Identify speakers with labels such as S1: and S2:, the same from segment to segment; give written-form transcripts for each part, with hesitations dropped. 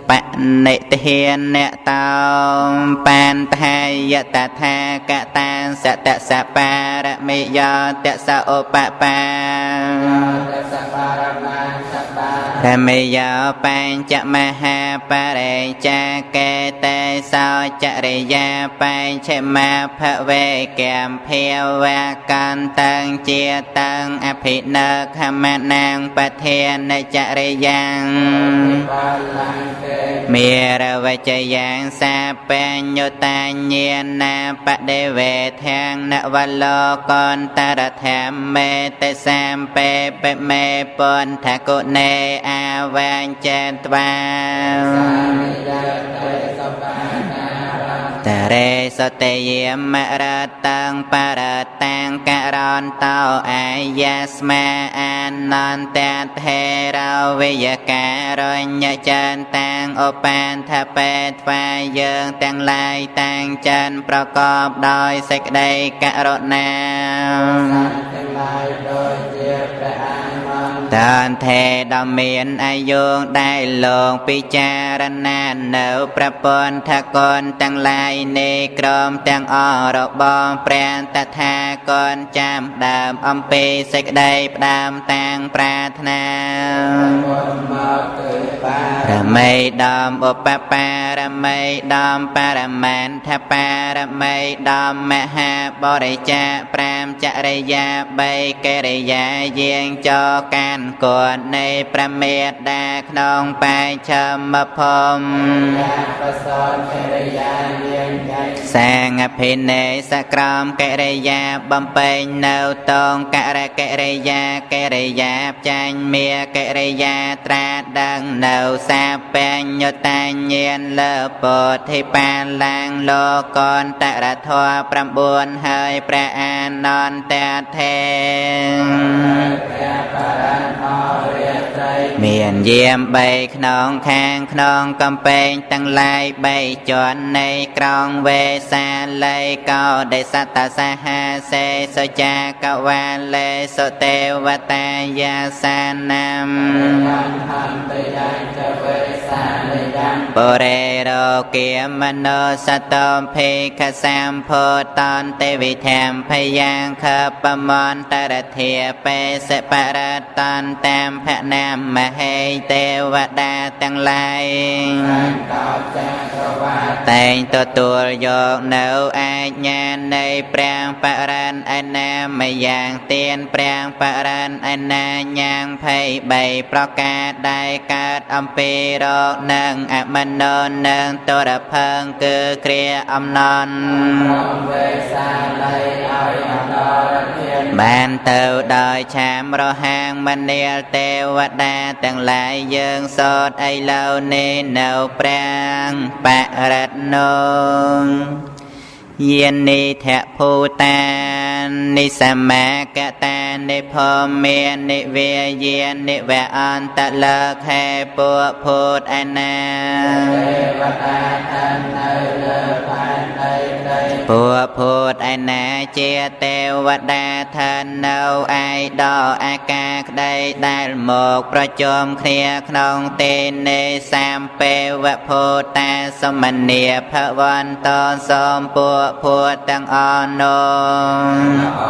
S1: បនិធិអ្នកតោបានថាយតថាកតាសតសបារមិយោតសឧបបារមិយោបញ្ចមហាបរិចាកេតេសោចរិយាបញ្ឆមាភវេកម្មភាវកន្តងជាតងអភិនេខមនាងបធានចរិយ៉ាងមេរវចយ៉ាងសាបញ្ញតាញាណាបដិវេធាងនវលោកន្តរធម្មមេតសាមពេបមេពន្ធគុណេអាវាញចេតវាតរេសតយមរតាំងបរតាំងករន្តោអាយាស្មាអានន្តថេរវិយការញ្ញចន្តាំងឧបានថបេថ្វាយើងទាំងឡាយតាំងចិនប្រកបដោយសេចក្តីករុណាតានថេដ៏មានអាយុដែលលោកពិចារណានៅប្រពន្ធកូនទាំងឡាយនៃក្រុមទាំងអរបងព្រះតថាគតចាំដើមអំពីសេចក្តីផ្ដើមតាំងប្រាថ្នារមីដំឧបបារមីដំបរមានថបារមីដំមហាបរិច្ចាប្រាំចរិយាបីកិរិយាយាងចកានគតនៃព្រះមេត្តាក្នុងបច្ចមភូមិសាងអភិនេសក្រមកិរិយាបំពេញនៅតងករកិរិយាកិរិយាចាញ់មាកិរិយាត្រាដឹងនៅសាបញ្ញតាញានលើពោធិបានឡាងលោកន្តរធម៌9ហើយព្រះអានន្តថេមានយាម3ក្នុងខាងក្នុងកំពែងទាំងឡាយ3ជាន់នៃក្រុងវេសាល័យកោដេសតសហសេសុចាកវាលេសុទេវតាយាសានាមបរិរោគាមនោសតមភេខសម្ភោតនទេវិធម្មភយ៉ាងខបមន្តរធាបេសបរតនតាមភណាមមហេទេវតាទាំងឡាយតែងទទួលយកនៅអាជ្ញានៃព្រះបរិញ្ញអនាមយ៉ាងទានព្រះបរិញ្ញអនាយ៉ាង23ប្រការដែលកើតអំពីរោគនិងអមនោនិងទរភើងគឺគ្រាអំណន់បានទៅដោយឆាមរហាងមនាលទេវតាទាំងឡាយយើងសូត្រឥឡូវនេះនៅព្រះបរិត្នោយានិធភូតានិសមាកតានិភមេនិវេយានិវអន្តលខេពុភូតអនាពុភូតអនាជាទេវតាឋាននៅឯដល់អាកាក្តីដែលមកប្រជុំគ្នាក្នុងទេនេសាមពេវភូតាសមនីភវន្តសូមពុភូតទាំងអនោះ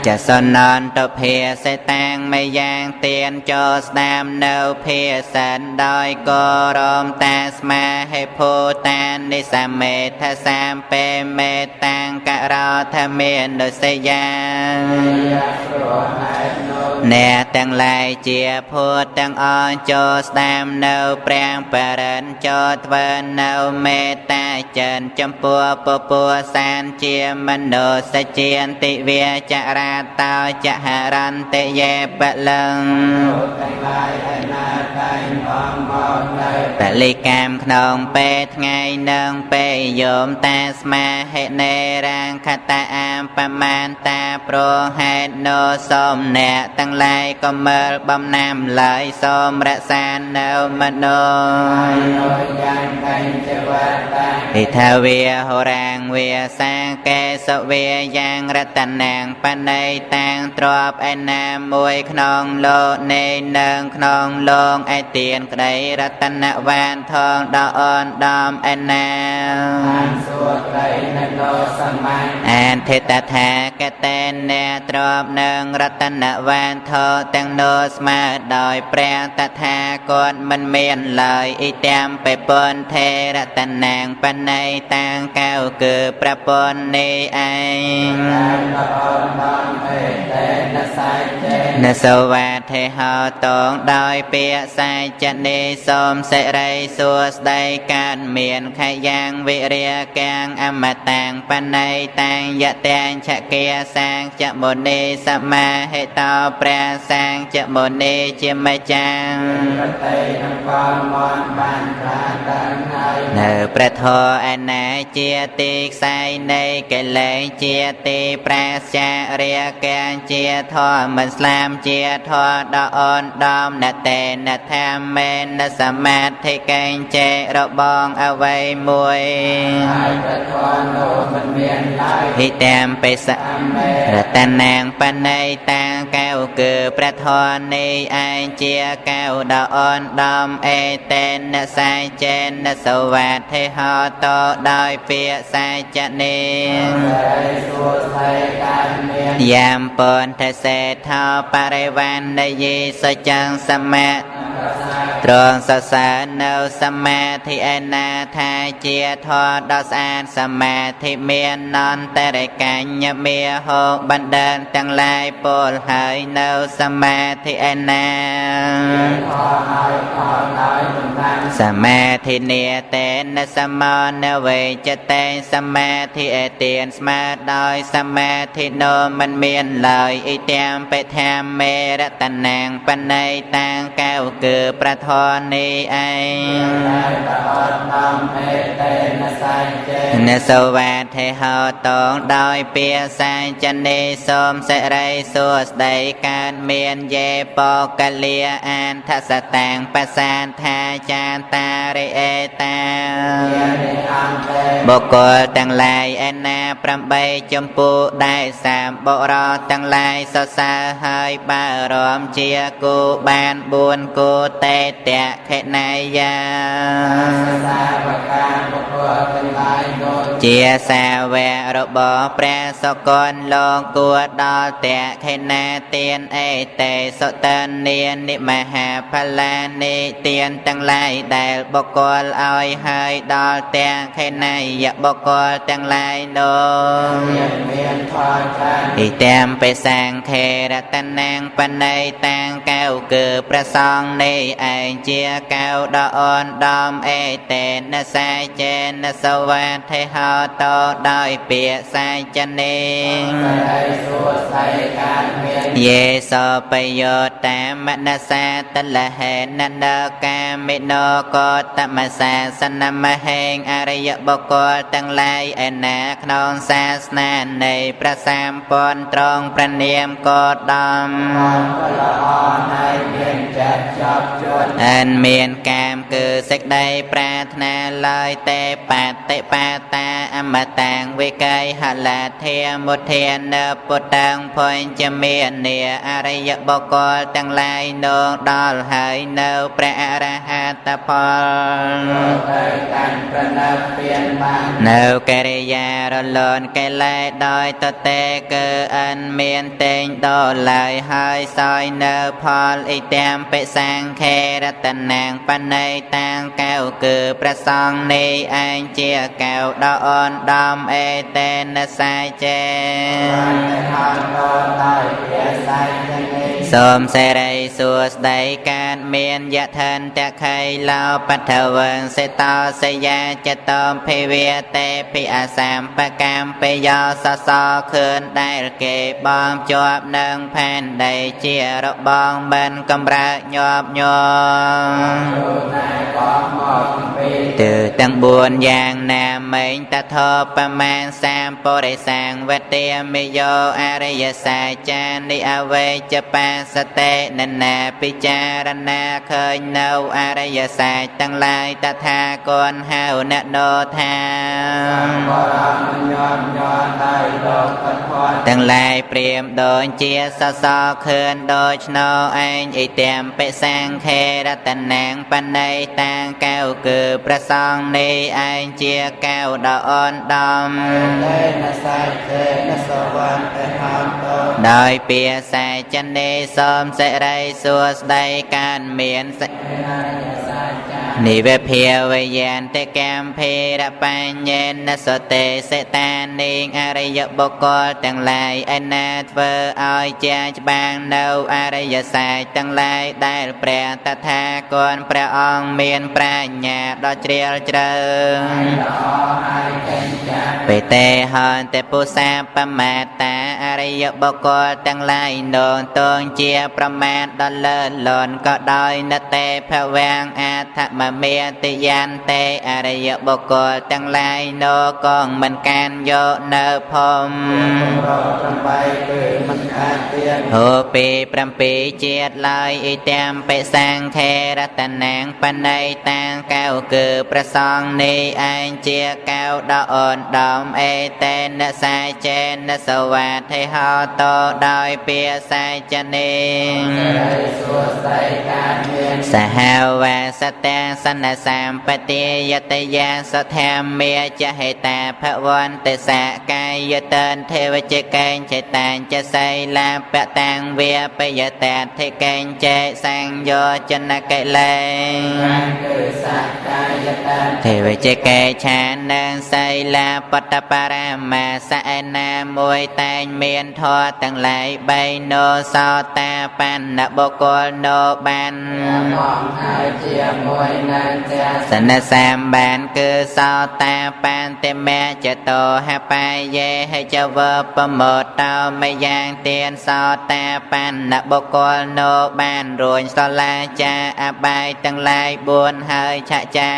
S1: ចសនន្តភាសេតាំងមយ៉ាងទៀនចូលស្ដាមនៅភាសិនដោយកោរមតាស្មាហេភូតានិសមេថសាមពេមេតាំងករោធមេនុសយាអ្នកទាំងឡាយជាភូតទាំងអស់ចូលស្ដាមនៅព្រះបរិញ្ញចូលធ្វើនៅមេត្តាចិនចំពោះពពុសានជាមនុស្សជាតិវាចរាតោចហរន្តិយេបលឹងបលិកម្មក្នុងពេលថ្ងៃនិងពេលយមតាស្មាហេនេរាងខតអាមបមានតាប្រហេតុនោសូមអ្នកទាំង ទាំងឡាយក៏មើលបំណាំឡើយសូមរក្សានៅមនោហិថាវាហោរាងវាសាកេសវាយ៉ាងរតនាងបណៃតាំងទ្របឯណាមួយក្នុងលោកនៃនឹងក្នុងលោកឯទៀនក្តីរតនវានថងដល់អូនដំឯណាអានធិតថាកតេនអ្នកទ្របនឹងរតនវានថងទាំងនោះស្មើដោយព្រះតថាគតមិនមានឡើយអ៊ីតាមបពនថេរតនាងបណៃតាំងកៅគឺប្រពន្ធនេះឯងនសវាធេហោតងដោយពាក្យសាចនេសូមសិរីសួស្តីកើតមានខយ៉ាងវិរិយកាំងអមតាំងបណៃតាំងយតាំងឆគាសាងចមុនីសមាហេតោព្រះសាងចមុនីជាម្ចាស់នៅព្រះធម៌ឯណាជាទីខ្សែនៃកិលេសជាទីប្រាសារិយកាំងជាធម៌មិនស្លាមជាធម៌ដ៏អូនដំណតេនថាមេនសមាធិកេងចេរបងអវ័យមួយហិតាមបិសរតនាងបណៃតាំងកៅគឺព្រះធម៌នេះឯងជាកៅដ៏អូនដំអេតេនសាយចេនសវាធិហោតដោយពាក្យសាចនេយាមពនថសេថោបរិវានយេសចាំងសមាត្រង់សរសើរនៅសមាធិឯណាថាជាធម៌ដ៏ស្អាតសមាធិមាននន្តរិកញ្ញមេហោបណ្ដើរទាំងឡាយពលហើយនៅសមាធិឯណាសមាធិនិតេនសមនវេចតេសមាធិឯទៀនស្មើដោយសមាធិនោមិនមានឡើយអ៊ីតាមបេថាមេរតនាងបណៃតាំងកៅគឺប្រធរនេះឯងនសវាធេហោតងដោយពាក្យសាចនេសូមសិរីសួស្តីកើតមានយេបកលាអានថសតាំងបសានថាចាតារិអេតាបុគ្គលទាំងឡាយឯណា8ចម្ពោះដែលសាមបុរសទាំងឡាយសរសើរហើយបារម្ភជាគូបាន4គូតេតៈខេណាយាជាសាវករបស់ព្រះសកលលោកគួរដល់តៈខេណាទានអេតេសុតនានិមហាផល្លានិទានទាំងឡាយដែលបុគ្គលឲ្យហើយដល់តៈខេណាយបុគ្គលទាំងឡាយនោះអ៊ីតាមបេសាងខេរតនាងបណៃតាំងកៅគឺព្រះសង្ឃនេះឯងជាកៅដ៏អូនដំអេតេនសាយចេនសវាធេហោតដោយពាក្យសាចនេយេសបយោតាមនសាតលហេននកាមិណោកតមសាសនមហេងអរិយបុគ្គលទាំងឡាយឯណាក្នុងសាសនានៃព្រះសម្ពុទ្ធត្រង់ព្រះនាមកោតដំអិនមានកាមគឺសេចក្តីប្រាថ្នាឡើយទេបតិបាតាអមតាំងវិកៃហលាធាមុធានពុទ្ធังភញ្ចមាននាអរិយបុគ្គលទាំងឡាយនោះដល់ហើយនៅព្រះអរហត្តផលនៅកិរិយារលន់កិលេសដោយតតេគឺអិនមានតេងដល់ឡើយហើយសោយនៅផលអ៊ីតាមបិសាងខេរតនាងបណៃតាំងកៅគឺព្រះសង្ឃនេះឯងជាកៅដ៏អូនដំអេតេនសាយចេសូមសេរីសួស្តីកើតមានយថន្តខៃឡោបថ វងសេតោសយាចតោភេវាតេភិអាសាមបកម្មបយោសសខឿនដែលគេបងជាប់នឹងផែនដីជារបងមិនកំរើញាប់ញ័រទើទាំង4យ៉ាងណាមិញតថោប្រមាណ3បរិសាងវតិមិយោអរិយសាចានិអវេចបាសតេនណាពិចារណាឃើញនៅអរិយសាចទាំងឡាយតថាគតហៅអ្នកណោថាទាំងឡាយព្រាមដូចជាសសរខឿនដូចឆ្នោឯងអិទាំងបិសាងខេរតនាងបណៃតាងកៅគឺប្រសងនេះឯងជាកៅដ៏អូនដំដោយពាសាចនេសូមសិរីសួស្ដីការមាននិវេភាវយានតិកម្មភេរបញ្ញេនសតេសេតានិងអរិយបុគ្គលទាំងឡាយឯណាធ្វើឲ្យជាច្បាស់នៅអរិយសាចទាំងឡាយដែលព្រះតថាគតព្រះអង្គមានប្រាជ្ញាដ៏ជ្រាលជ្រៅបេតេហន្តេពុសាបមាតាអរិយបុគ្គលទាំងឡាយនោនទងជាប្រមាទដ៏លើសលន់ក៏ដោយនតេភវាំងអធមមេតិយន្ទេអរិយបុគ្គលទាំងឡាយនោកងមិនកានយកនៅភូមិហូពី7ជាតិឡើយអ៊ីទាំងបិសាងខេរតនាងបណៃតាងកៅគឺប្រសងនេះឯងជាកៅដ៏អូនដំអេតេនសាចេនសវាធិហោតដោយពាសាចនេសហវាសតាសនសម្បតិយតយាសធម្មាចហេតាភវន្តសកាយតនទេវជកេញចេតាញចសៃលាបតាំងវាបយតាធិកេញចេសង្យោចនកិលេទេវជកេឆានឹងសៃលាបតបរាមាសឯណាមួយតែងមានធម៌ទាំងឡាយ3នោសោតាបណ្ណបុគ្គលនោបានសនសម្បានគឺសោតាបានតិមេចតោហបាយេហិចវប្រមោតោមយ៉ាងទានសោតាបណ្ណបុគ្គលនោបានរួញសលាចាអបាយទាំងឡាយ4ហើយឆចា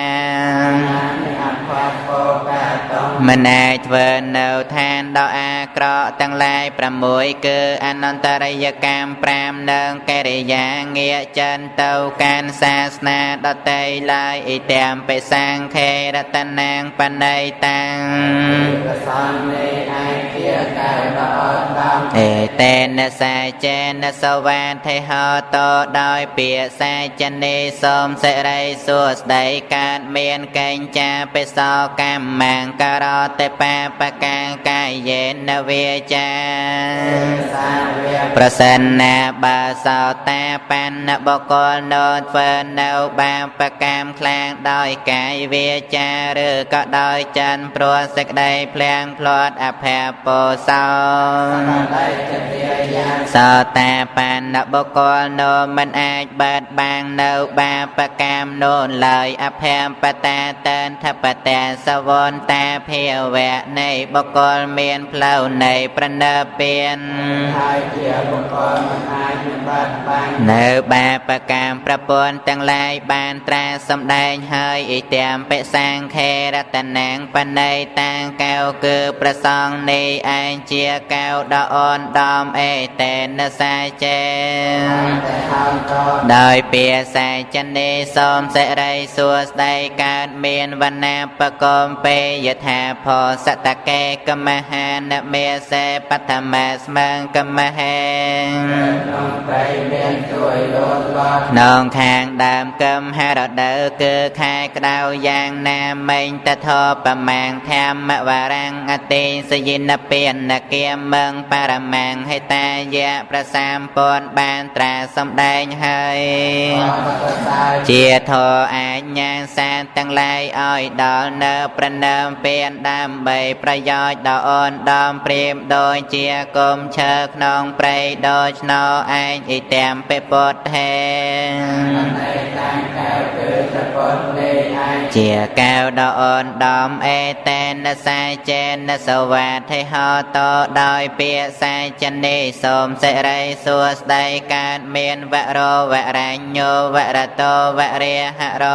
S1: មិនអាចធ្វើនៅឋានដ៏អាក្រក់ទាំងឡាយ6គឺអនន្តរិយកម្ម5និងកិរិយាងារចិនទៅកាន់សាសនាដតីឡើយអ៊ីទាំងបិសាងខេរតនាងបណៃតាំងអេតេនសាចេនសវាធិហោតដោយពាសាចនេសូមសិរីសួស្ដីកើតមានកេញចាបិសោកម្មមាងករតិបាបកាកាយេនវាចាប្រសិនណាបើសោតាបណ្ណបុគ្គលនោធ្វើនៅបាបកម្មខ្លាំងដោយកាយវាចាឬក៏ដោយចិនព្រោះសេចក្តីភ្លៀងភ្លាត់អភ័ពពោសោសោតាបណ្ណបុគ្គលនោមិនអាចបាត់បាំងនៅបាបកម្មនោះឡើយអភ័ពតាតេនថបតាសវនតាភាវៈនៃបុគ្គលមានផ្លូវនៃប្រណិពៀនហើយជាបុគ្គលមិនអាចបាត់បាំងនៅបាបកម្មប្រពន្ធទាំងឡាយបានត្រាសម្ដែងហើយអ៊ីទាំងបិសាងខេរតនាងបណៃតាងកៅគឺប្រសងនេះឯងជាកៅដ៏អូនដំអេតេនសាចេដោយពាសាចនេសូមសិរីសួស្ដីកើតមានវណ្ណាបកុំពេយថាផសតកេកមហានមេសេបឋមស្មងកមហេក្នុងខាងដើមគមហរដូវគឺខែក្តៅយ៉ាងណាមិញតថោប្រមាងធម្មវរាំងអតិសយិនពានគាមឹងបរមាំងហេតាយៈប្រសាមពនបានត្រាសម្ដែងហើយជាធោអាចញានសានទាំងឡាយឲ្យដល់នៅប្រណើមពៀនដើម្បីប្រយោជន៍ដល់អូនដំព្រាមដូចជាគុំឈើក្នុងព្រៃដូចឆ្នោឯងអ៊ីទាំងពេពុទ្ធហេគឺប្រពុទ្ធនេះឯ chia cao đo ôn đom ê tên na sai chen na sơ vạt thế ho to đòi bia sai chân đi xôm sẽ rây xua đầy can miên vạ rô vạ ranh nhô vạ ra tô vạ ria hạ rô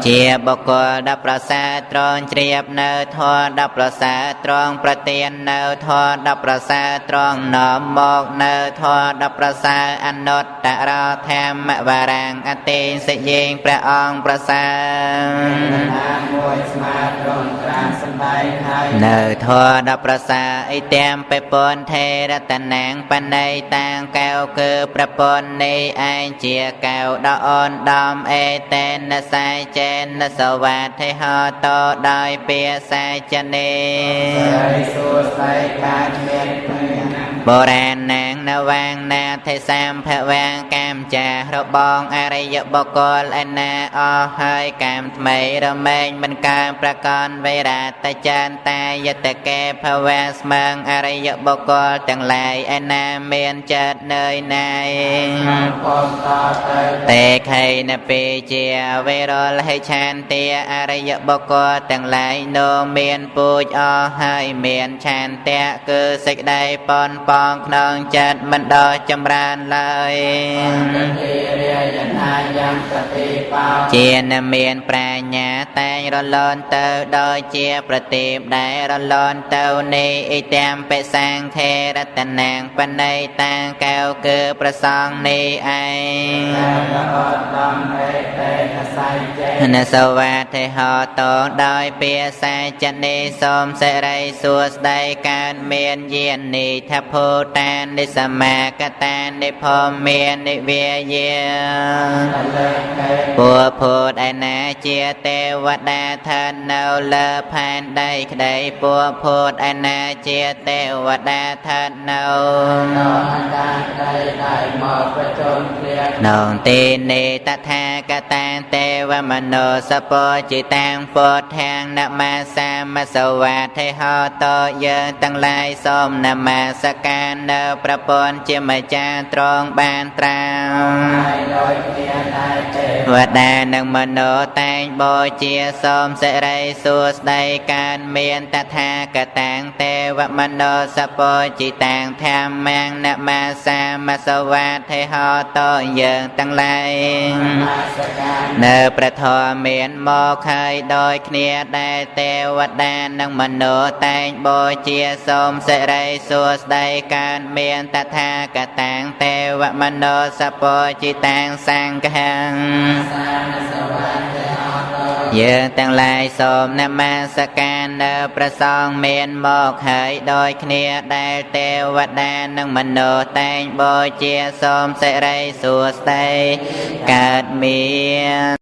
S1: chia bọc cô đập ra xa tròn triệp nơ thua đập ra xa tròn pra tiên nơ thua đập ra xa tròn nọ một nơ thua đập ra xa anh nốt đã ra thêm và ràng anh tin sẽ duyên pra ong pra xa nơ thua đập ra xa ý tiêm bê bôn thê ra tàn nàng pan này tang cao cư pra bôn ni anh chia cao đo ôn đom ê tên na sai chen na sơ vạt thế ho to đòi bia sai chân đi bồ ràn nàng na vang na thế sam phê vang cam trà rô bong a rây dọ bồ cô lên na o hơi cam thmây rô mênh bên cam pra con vây ra ta chân ta yết ta kê phê vang smang a rây dọ bồ cô tầng lại anh na miên chết nơi này tê khay na pi chia vây rô lấy chan tia a rây dọ bồ cô tầng lại nô miên bùi o hơi miên chan tia cứ xích đây pon pon nông chết mình đo châm ran lời chia na miên pra nhà tay rô lôn tơ đôi chia pra tiệp đại rô lôn tơ ni y tem pe sang thê ra tàn nàng pan này tang cao cư pra song ni ai na sơ va thê họ tổ đôi bia sai chân đi xôm sẽ rây xua đầy can miên duyên ni tháp hô tan đi sa ma ca tan đi phô miên đi vía bùa phô đại na chia tê vật đa thân nâu lơ phan đây đây bùa phô đại na chia tê vật đa thân nâu nông tin ni ta tha ca tan tê và mano sa po chỉ tăng phô thang nam ma sa ma sâu và thế ho to dơ tăng lai xôm nam ma sa ca nơ pra pon chia ma cha trong ban trao và đà nâng mano tang bo chia xôm sẽ rây xua đầy can miên ta tha ca tang tê và mano sa po chỉ tăng tham mang nam ma sa ma sâu và thế ho to dơ tăng lai nơ pra thọ miên mô khai đôi khnia đại tê vật đà nâng mano tang bo chia xôm sẽ rây xua đầy can miên ta tha ca tang tê và mano sa po chỉ tăng sang ca hằng dơ tăng lai xôm nam ma sa ca nơ pra song miên một hơi đôi khnia đại tê vật đà nâng mano tang bo chia xôm sẽ rây xua đầy cát miên